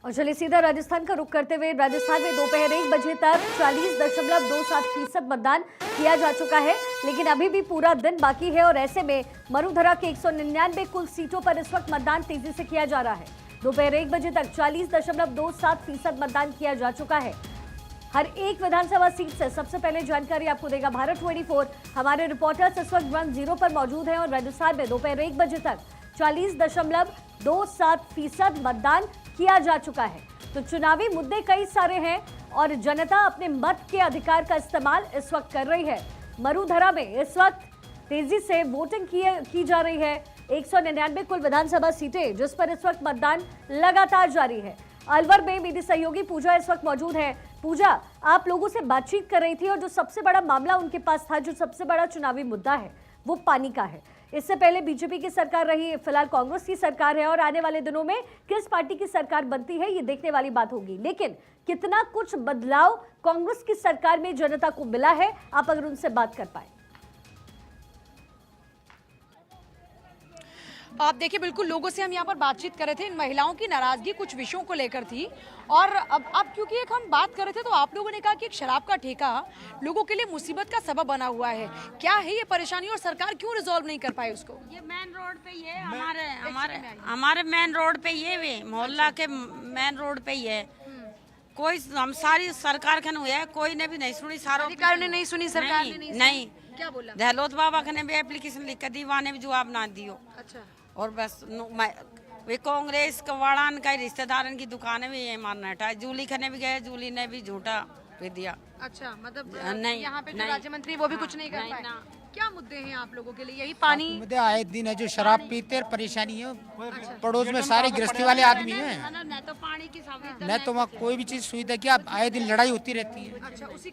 और चलिए सीधा राजस्थान का रुख करते हुए राजस्थान में दोपहर 1 बजे तक 40.27% मतदान किया जा चुका है, लेकिन अभी भी पूरा दिन बाकी है और ऐसे में मरुधरा के 199 कुल सीटों पर इस वक्त मतदान तेजी से किया जा रहा है। दोपहर 1 बजे तक 40.27% मतदान किया जा चुका है हर एक विधानसभा सीट से। सबसे पहले जानकारी आपको देगा भारत 24। हमारे रिपोर्टर्स इस वक्त ग्राउंड जीरो पर मौजूद हैं और राजस्थान में दोपहर 1 बजे तक 40.27% मतदान किया जा चुका है। तो चुनावी मुद्दे कई सारे हैं और जनता अपने मत के अधिकार का इस्तेमाल इस वक्त कर रही है। मरुधरा में इस वक्त तेजी से वोटिंग की जा रही है। 199 कुल विधानसभा सीटें जिस पर इस वक्त मतदान लगातार जारी है। अलवर में मेरी सहयोगी पूजा इस वक्त मौजूद है। पूजा, आप लोगों से बातचीत कर रही थी और जो सबसे बड़ा मामला उनके पास था, जो सबसे बड़ा चुनावी मुद्दा है, वो पानी का है। इससे पहले बीजेपी की सरकार रही, फिलहाल कांग्रेस की सरकार है और आने वाले दिनों में किस पार्टी की सरकार बनती है ये देखने वाली बात होगी। लेकिन कितना कुछ बदलाव कांग्रेस की सरकार में जनता को मिला है, आप अगर उनसे बात कर पाए। आप देखिए, बिल्कुल लोगों से हम यहाँ पर बातचीत कर रहे थे। इन महिलाओं की नाराजगी कुछ विषयों को लेकर थी और अब क्योंकि एक हम बात कर रहे थे तो आप लोगों ने कहा कि एक शराब का ठेका लोगों के लिए मुसीबत का सबब बना हुआ है। क्या है ये परेशानी और सरकार क्यों रिजॉल्व नहीं कर पाई उसको? ये मेन रोड पे ही है, हमारे मेन रोड पे ये वे मोहल्ला के मेन रोड पे ही है। कोई हम सारी सरकार खन हुआ है, कोई ने भी नहीं सुनी। सारा अधिकारियों ने नहीं सुनी, सरकार ने नहीं। क्या बोला? दहलोत बाबा खने भी एप्लीकेशन लिख कर दी, वहाँ ने भी जवाब ना दियो। अच्छा, और बस वे कांग्रेस कवाड़ान का रिश्तेदारन की दुकानें भी ये मारना हटाए। जूली खने भी गए, जूली ने भी झूठा दे दिया। अच्छा, मतलब नहीं, यहाँ पे जो नहीं, राज्य मंत्री वो भी कुछ नहीं कर नहीं, पाए। ना। क्या मुद्दे हैं आप लोगों के लिए? यही पानी मुद्दे आए दिन है, जो शराब पीते हैं, परेशानी है। पड़ोस में सारे गृहस्थी वाले आदमी हैं, न तो पानी की सुविधा, न तो वहाँ कोई भी चीज सुविधा की। अब आए दिन लड़ाई होती रहती है, अच्छा, उसी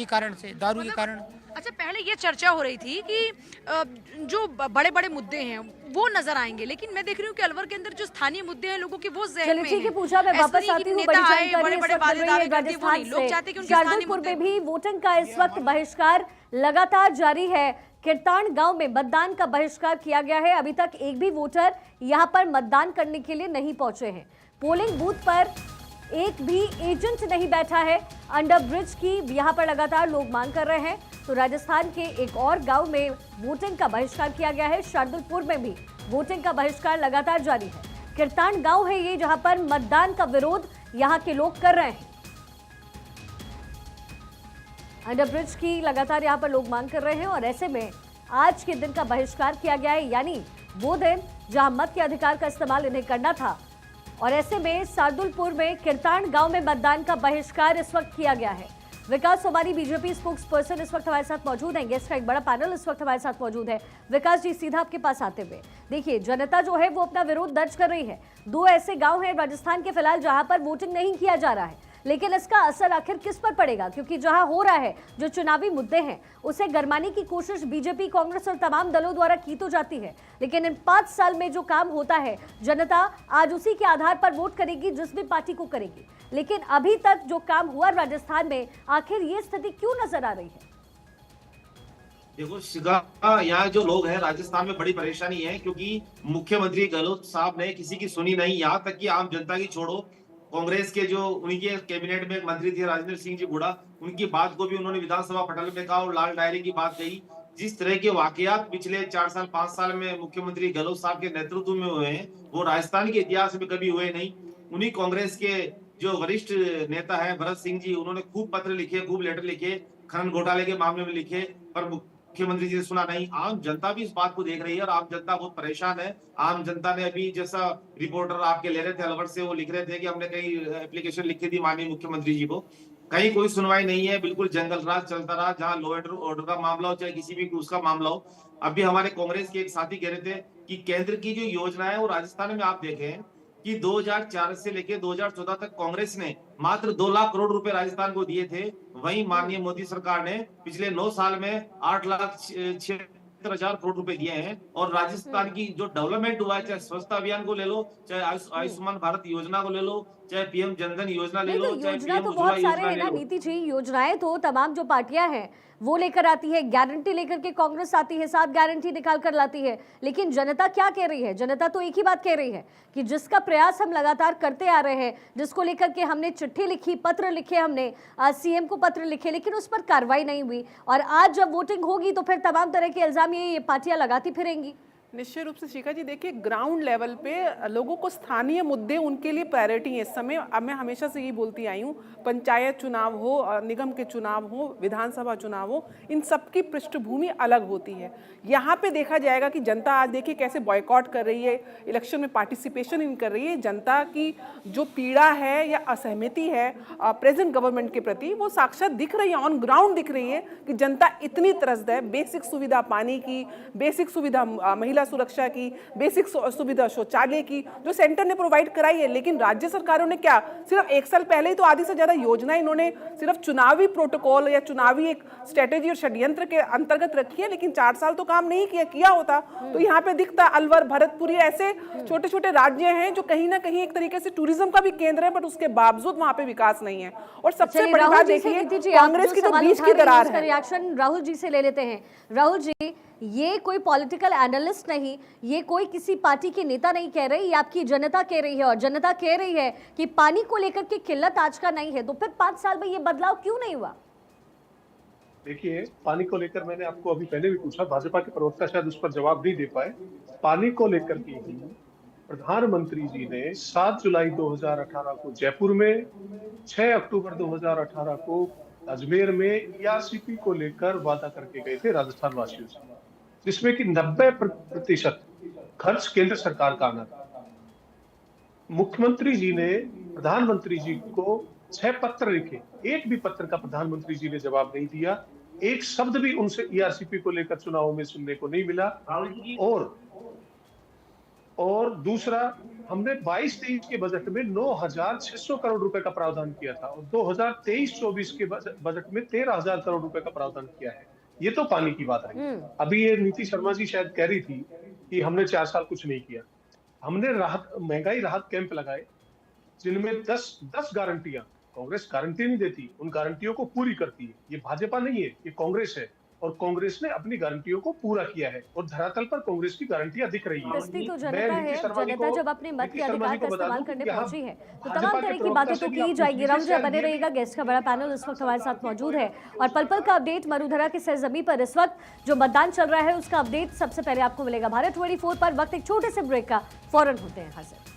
कारण से दारू के कारण। अच्छा, पहले ये चर्चा हो रही थी कि जो बड़े बड़े मुद्दे हैं वो नजर आएंगे, लेकिन मैं देख रही हूँ कि अलवर के अंदर जो स्थानीय मुद्दे हैं लोगों के वो ज़हन में ठीक है हैं। पूजा, मैं वापस आती हूँ। बड़ी जानकारी बड़े बड़े वादेदारे करती है वो नहीं। लोग चाहते हैं कि उनके स्थानीय शार्दुलपुर मुद्दे में भी वोटिंग का इस वक्त बहिष्कार लगातार जारी है। किरतान गांव में मतदान का बहिष्कार किया गया है। अभी तक एक भी वोटर यहां पर मतदान करने के लिए नहीं पहुंचे हैं। पोलिंग बूथ पर एक भी एजेंट नहीं बैठा है। अंडर ब्रिज की यहां पर लगातार लोग मांग कर रहे हैं। तो राजस्थान के एक और गांव में वोटिंग का बहिष्कार किया गया है। शार्दुलपुर में भी वोटिंग का बहिष्कार लगातार जारी है। किरतान गांव है ये, जहां पर मतदान का विरोध यहां के लोग कर रहे हैं। अंडर ब्रिज की लगातार यहां पर लोग मांग कर रहे हैं और ऐसे में आज के दिन का बहिष्कार किया गया है, यानी वो दिन जहां मत के अधिकार का इस्तेमाल इन्हें करना था। और ऐसे में शार्दुलपुर में किरतान गांव में मतदान का बहिष्कार इस वक्त किया गया है। विकास हमारी बीजेपी स्पोक्स पर्सन इस वक्त हमारे साथ मौजूद हैं। गेस्ट का एक बड़ा पैनल इस वक्त हमारे साथ मौजूद है। विकास जी, सीधा आपके पास आते हुए, देखिए जनता जो है वो अपना विरोध दर्ज कर रही है। दो ऐसे गांव हैं राजस्थान के फिलहाल जहां पर वोटिंग नहीं किया जा रहा है, लेकिन इसका असर आखिर किस पर पड़ेगा? क्योंकि जहां हो रहा है, जो चुनावी मुद्दे हैं उसे गरमाने की कोशिश बीजेपी, कांग्रेस और तमाम दलों द्वारा की तो जाती है, लेकिन इन 5 साल में जो काम होता है जनता आज उसी के आधार पर वोट करेगी जिस भी पार्टी को करेगी। लेकिन अभी तक जो काम हुआ राजस्थान में, आखिर ये स्थिति क्यों नजर आ रही है? देखो शिगा, यहाँ जो लोग हैं राजस्थान में बड़ी परेशानी है, क्योंकि मुख्यमंत्री गहलोत साहब ने किसी की सुनी नहीं। यहाँ तक कि आम जनता की छोड़ो, कांग्रेस के जो उनके कैबिनेट में एक मंत्री थे राजेंद्र सिंह जी हुड्डा, उनकी बात को भी उन्होंने विधानसभा पटल में कहा और लाल डायरी की बात कही। जिस तरह के वाकयात पिछले 4 साल 5 साल में मुख्यमंत्री गहलोत साहब के नेतृत्व में हुए हैं, वो राजस्थान के इतिहास में कभी हुए नहीं। उन्हीं कांग्रेस के जो वरिष्ठ नेता है भरत सिंह जी, उन्होंने खूब पत्र लिखे, खूब लेटर लिखे, खनन घोटाले के मामले में लिखे, पर मुख्यमंत्री जी ने सुना नहीं। आम जनता भी इस बात को देख रही है और आम जनता बहुत परेशान है। आम जनता ने अभी, जैसा रिपोर्टर आपके ले रहे थे अलवर से, वो लिख रहे थे कि हमने कई एप्लीकेशन लिखी थी माननीय मुख्यमंत्री जी को, कहीं कोई सुनवाई नहीं है। बिल्कुल जंगल राज चलता रहा, जहां लॉ एंड ऑर्डर का मामला हो, चाहे किसी भी उसका मामला हो। अभी हमारे कांग्रेस के एक साथी कह रहे थे कि केंद्र की जो योजना है वो राजस्थान में आप देखें कि 2004 से लेके 2014 तक कांग्रेस ने मात्र 2 लाख करोड़ रुपए राजस्थान को दिए थे। वहीं माननीय मोदी सरकार ने पिछले 9 साल में 8,76,000 करोड़ रुपए दिए हैं। और राजस्थान की जो डेवलपमेंट हुआ है, चाहे स्वच्छता अभियान को ले लो, चाहे आयुष्मान भारत योजना को ले लो, चाहे पीएम जनधन योजना ले लो, तो चाहे योजना पीएम तो उज्ज्वला बहुत सारे योजना है ले ना लो। नीति जी। योजनाएं तो तमाम जो पार्टियां हैं वो लेकर आती है, गारंटी लेकर के कांग्रेस आती है, 7 गारंटी निकाल कर लाती है। लेकिन जनता क्या कह रही है? जनता तो एक ही बात कह रही है कि जिसका प्रयास हम लगातार करते आ रहे हैं, जिसको लेकर के हमने चिट्ठी लिखी, पत्र लिखे, हमने सीएम को पत्र लिखे, लेकिन उस पर कार्रवाई नहीं हुई। और आज जब वोटिंग होगी तो फिर तमाम तरह के इल्जाम ये पार्टियां लगाती फिरेंगी। निश्चित रूप से शिखा जी, देखिए ग्राउंड लेवल पे लोगों को स्थानीय मुद्दे उनके लिए प्रायोरिटी है इस समय। अब मैं हमेशा से यही बोलती आई हूँ, पंचायत चुनाव हो, निगम के चुनाव हो, विधानसभा चुनाव हो, इन सब की पृष्ठभूमि अलग होती है। यहाँ पे देखा जाएगा कि जनता आज देखिए कैसे बॉयकॉट कर रही है, इलेक्शन में पार्टिसिपेशन इन कर रही है। जनता की जो पीड़ा है या असहमति है प्रेजेंट गवर्नमेंट के प्रति, वो साक्षात दिख रही है, ऑन ग्राउंड दिख रही है कि जनता इतनी त्रस्त है। बेसिक सुविधा पानी की, बेसिक सुविधा महिला सुरक्षा की, बेसिक सुविधा शौचालय की जो सेंटर ने प्रोवाइड कराई है। लेकिन राज्य सरकारों ने क्या, सिर्फ 1 साल पहले ही तो आधी से ज्यादा योजना इन्होंने सिर्फ चुनावी प्रोटोकॉल या चुनावी एक स्ट्रेटेजी और षड्यंत्र के अंतर्गत रखी है, लेकिन 4 साल तो काम नहीं किया होता। तो यहाँ पे दिखता अलवर, भरतपुरी ऐसे छोटे छोटे राज्य हैं जो कहीं ना कहीं एक तरीके से टूरिज्म का भी केंद्र है, बट उसके बावजूद वहां पे विकास नहीं है। और सबसे बड़ी बात देखिए, कांग्रेस की तो बीच की दरार है। रिएक्शन राहुल जी से ले लेते हैं। राहुल जी, ये कोई पॉलिटिकल एनालिस्ट नहीं, ये कोई किसी पार्टी के नेता नहीं कह रहे, ये आपकी जनता कह रही है। और जनता कह रही है कि पानी को लेकर के किल्लत आज का नहीं है। तो फिर 5 साल में ये बदलाव क्यों नहीं हुआ? देखिए, पानी को लेकर मैंने आपको अभी पहले भी पूछा, भाजपा के प्रवक्ता शायद उस पर जवाब नहीं दे पाए। पानी को लेकर के ही प्रधानमंत्री जी ने 7 जुलाई 2018 को जयपुर में, 6 अक्टूबर 2018 को अजमेर में ईआरसीपी को लेकर वादा करके गए थे राजस्थान वासियों से, जिसमें कि 90% खर्च केंद्र सरकार का आना था। मुख्यमंत्री जी ने प्रधानमंत्री जी को 6 पत्र लिखे, एक भी पत्र का प्रधानमंत्री जी ने जवाब नहीं दिया। एक शब्द भी उनसे ईआरसीपी को लेकर चुनावों में सुनने को नहीं मिला। और दूसरा, हमने 22-23 के बजट में 9,600 करोड़ रुपए का प्रावधान किया था और 2023-24 के बजट में 13,000 करोड़ रुपए का प्रावधान किया है। ये तो पानी की बात रही। अभी ये नीति शर्मा जी शायद कह रही थी कि हमने 4 साल कुछ नहीं किया। हमने महंगाई राहत कैंप लगाए, जिनमें 10 गारंटियां, कांग्रेस गारंटी नहीं देती, उन गारंटियों को पूरी करती है। ये भाजपा नहीं है, ये कांग्रेस है, और कांग्रेस ने अपनी गारंटियों को पूरा किया है और धरातल पर कांग्रेस की गारंटियां दिख रही है। तो जनता है, जनता जब अपने मत के अधिकार का इस्तेमाल करने पहुंची है तो तमाम तरह की बातें तो की जाएगी। राउंड बने रहेगा, गेस्ट का बड़ा पैनल इस वक्त हमारे साथ मौजूद है और पल पल का अपडेट मरुधरा के सरजमी पर इस वक्त जो मतदान चल रहा है उसका अपडेट सबसे पहले आपको मिलेगा भारत 24 पर। वक्त एक छोटे से ब्रेक का, फौरन होते हैं हाजिर।